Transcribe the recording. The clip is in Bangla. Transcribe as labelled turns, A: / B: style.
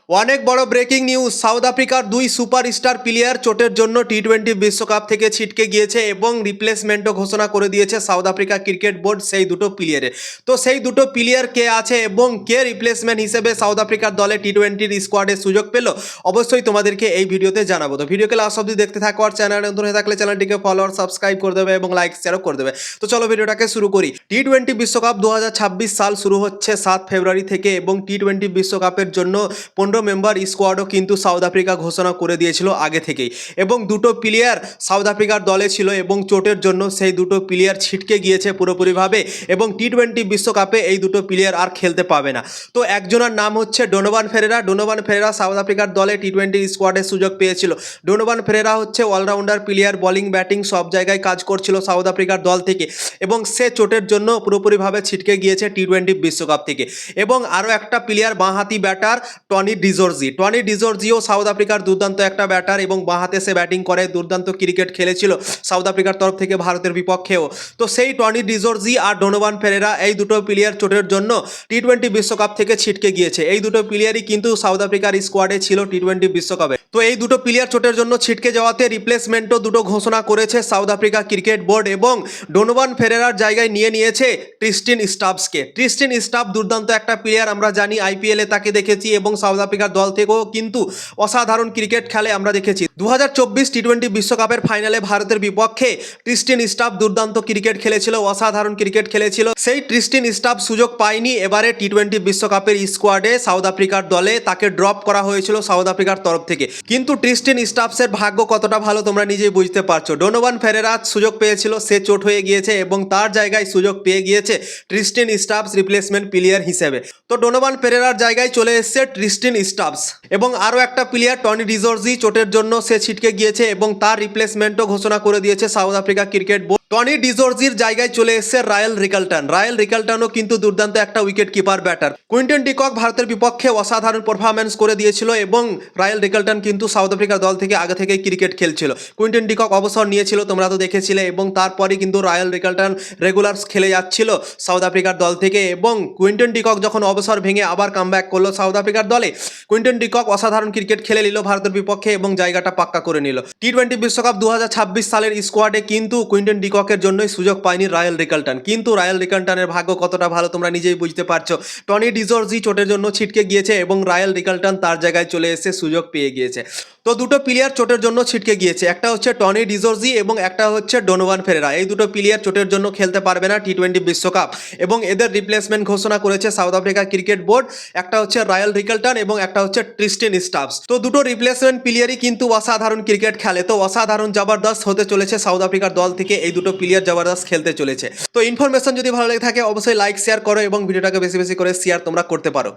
A: অনেক বড় ব্রেকিং নিউজ। সাউথ আফ্রিকার দুই সুপারস্টার প্লেয়ার চোটের জন্য টি-20 বিশ্বকাপ থেকে ছিটকে গিয়েছে এবং রিপ্লেসমেন্টও ঘোষণা করে দিয়েছে সাউথ আফ্রিকা ক্রিকেট বোর্ড সেই দুটো প্লেয়ারের। তো সেই দুটো প্লেয়ার কে আছে এবং কে রিপ্লেসমেন্ট হিসেবে সাউথ আফ্রিকার দলে টি-20 স্কোয়াডে সুযোগ পেল, অবশ্যই তোমাদেরকে এই ভিডিওতে জানাবো। তো ভিডিওকে লাস্ট অবধি দেখতে থাকো, আর চ্যানেল নতুন হয়ে থাকলে চ্যানেলটিকে ফলো আর সাবস্ক্রাইব করে দেবে এবং লাইক শেয়ারও করে দেবে। তো চলো ভিডিওটাকে শুরু করি। টি-20 বিশ্বকাপ 2026 সাল শুরু হচ্ছে 7 ফেব্রুয়ারি থেকে এবং টি-20 বিশ্বকাপের জন্য 15 মেম্বার স্কোয়াডও কিন্তু সাউথ আফ্রিকা ঘোষণা করে দিয়েছিল আগে থেকেই, এবং দুটো প্লেয়ার সাউথ আফ্রিকার দলে ছিল এবং চোটের জন্য সেই দুটো প্লেয়ার ছিটকে গিয়েছে পুরোপুরিভাবে এবং টি-20 বিশ্বকাপে এই দুটো প্লেয়ার আর খেলতে পাবে না। তো একজনের নাম হচ্ছে ডোনোভান ফেরেরা। ডোনোভান ফেরেরা সাউথ আফ্রিকার দলে টি-20 স্কোয়াডের সুযোগ পেয়েছিল। ডোনোভান ফেরেরা হচ্ছে অলরাউন্ডার প্লেয়ার, বোলিং ব্যাটিং সব জায়গায় কাজ করছিল সাউথ আফ্রিকার দল থেকে, এবং সে চোটের জন্য পুরোপুরিভাবে ছিটকে গিয়েছে টি-20 বিশ্বকাপ থেকে। এবং আরও একটা প্লেয়ার বাঁহাতি ব্যাটার টনি ডিজর্জিও সাউথ আফ্রিকার দুর্দান্ত একটা ব্যাটার এবং বাঁহাতে সে ব্যাটিং করে, দুর্দান্ত ক্রিকেট খেলেছিল সাউথ আফ্রিকার তরফ থেকে ভারতের বিপক্ষেও। তো সেই টনি ডিজর্জি আর ডোনোভান ফেরেরা এই দুটো প্লেয়ার চোটের জন্য টি-20 বিশ্বকাপ থেকে ছিটকে গিয়েছে। এই দুটো প্লেয়ারই কিন্তু সাউথ আফ্রিকার স্কোয়াডে ছিল টি-20 বিশ্বকাপে। তো এই দুটো প্লেয়ার চোটের জন্য ছিটকে যাওয়াতে রিপ্লেসমেন্টও দুটো ঘোষণা করেছে সাউথ আফ্রিকা ক্রিকেট বোর্ড, এবং ডোনোভান ফেরেরার জায়গায় নিয়ে নিয়েছে ট্রিস্টিন স্টাবসকে। ট্রিস্টিন স্টাব দুর্দান্ত একটা প্লেয়ার, আমরা জানি আইপিএলে তাকে দেখেছি এবং সাউথ আফ্রিকার দল থেকেও কিন্তু অসাধারণ ক্রিকেট খেলে আমরা দেখেছি। 2024 টি-20 বিশ্বকাপের ফাইনালে ভারতের বিপক্ষে ট্রিস্টিন স্টাব দুর্দান্ত ক্রিকেট খেলেছিল, অসাধারণ ক্রিকেট খেলেছিল। সেই ট্রিস্টিন স্টাব সুযোগ পায়নি এবারে টি-20 বিশ্বকাপের স্কোয়াডে সাউথ আফ্রিকার দলে, তাকে ড্রপ করা হয়েছিল সাউথ আফ্রিকার তরফ থেকে। কিন্তু ট্রিস্টিন স্টাবসের ভাগ্য কতটা ভালো তোমরা নিজেই বুঝতে পারছো। ডোনোভান ফেরেরা সুযোগ পেয়েছিল, সে চোট হয়ে গিয়েছে এবং তার জায়গায় সুযোগ পেয়ে গিয়েছে ট্রিস্টিন স্টাবস রিপ্লেসমেন্ট প্লেয়ার হিসেবে। তো ডোনোভান ফেরেরার জায়গায় চলে এসেছে ট্রিস্টিন স্টাবস। এবং আরও একটা প্লেয়ার টনি ডিজর্জি চোটের জন্য সে ছিটকে গিয়েছে এবং তার রিপ্লেসমেন্টও ঘোষণা করে দিয়েছে South Africa cricket board. Tony ডিজর্জির জায়গায় চলে এসেছে রায়াল রিকালটনও কিন্তু দুর্দান্ত একটা wicket keeper batter. Quinton de Kock ভারতের বিপক্ষে অসাধারণ পারফরম্যান্স করে দিয়েছিল এবং রায়াল রিকালটন কিন্তু সাউথ আফ্রিকার দল থেকে আগে থেকেই ক্রিকেট খেলছিল। কুইন্টন ডিকক অবসর নিয়েছিল, তোমরা তো দেখেছিলে, এবং তারপরে কিন্তু রায়াল রিকালটন রেগুলার খেলে যাচ্ছিল সাউথ আফ্রিকার দল থেকে, এবং কুইন্টন ডিকক যখন অবসর ভেঙে আবার কামব্যাক করলো সাউথ আফ্রিকার দলে, কুইন্টন ডিকক অসাধারণ ক্রিকেট খেলে নিল ভারতের বিপক্ষে এবং জায়গাটা পাক্কা করে নিল। টি-20 বিশ্বকাপ 2026 সালের স্কোয়াডে কিন্তু কুইন্টন ডিককের জন্যই সুযোগ পায়নি রায়াল রিকালটন। কিন্তু রায়াল রিকালটনের ভাগ্য কতটা ভালো তোমরা নিজেই বুঝতে পারছো। টনি ডিজর্জি চোটের জন্য ছিটকে গিয়েছে এবং রায়াল রিকালটন তার জায়গায় চলে এসে সুযোগ পেয়ে গিয়েছে। তো দুটো প্লেয়ার চোটের জন্য ছিটকে গিয়েছে, একটা হচ্ছে টনি ডিজর্জি এবং একটা হচ্ছে ডোনোভান ফেরেরা। এই দুটো প্লেয়ার চোটের জন্য খেলতে পারবে না টি-20 বিশ্বকাপ, এবং এদের রিপ্লেসমেন্ট ঘোষণা করেছে সাউথ আফ্রিকা ক্রিকেট বোর্ড। একটা হচ্ছে রায়াল রিকালটন এবং একটা হচ্ছে ট্রিস্টিন স্টাবস। তো দুটো রিপ্লেসমেন্ট প্লেয়ারই কিন্তু অসাধারণ ক্রিকেট খেলে। তো অসাধারণ জবরদস্ত হতে চলেছে সাউথ আফ্রিকার দল থেকে, এই দুটো প্লেয়ার জবরদস্ত খেলতে চলেছে। তো ইনফরমেশন যদি ভালো লেগে থাকে অবশ্যই লাইক শেয়ার করো এবং ভিডিওটাকে বেশি বেশি করে শেয়ার তোমরা করতে পারো।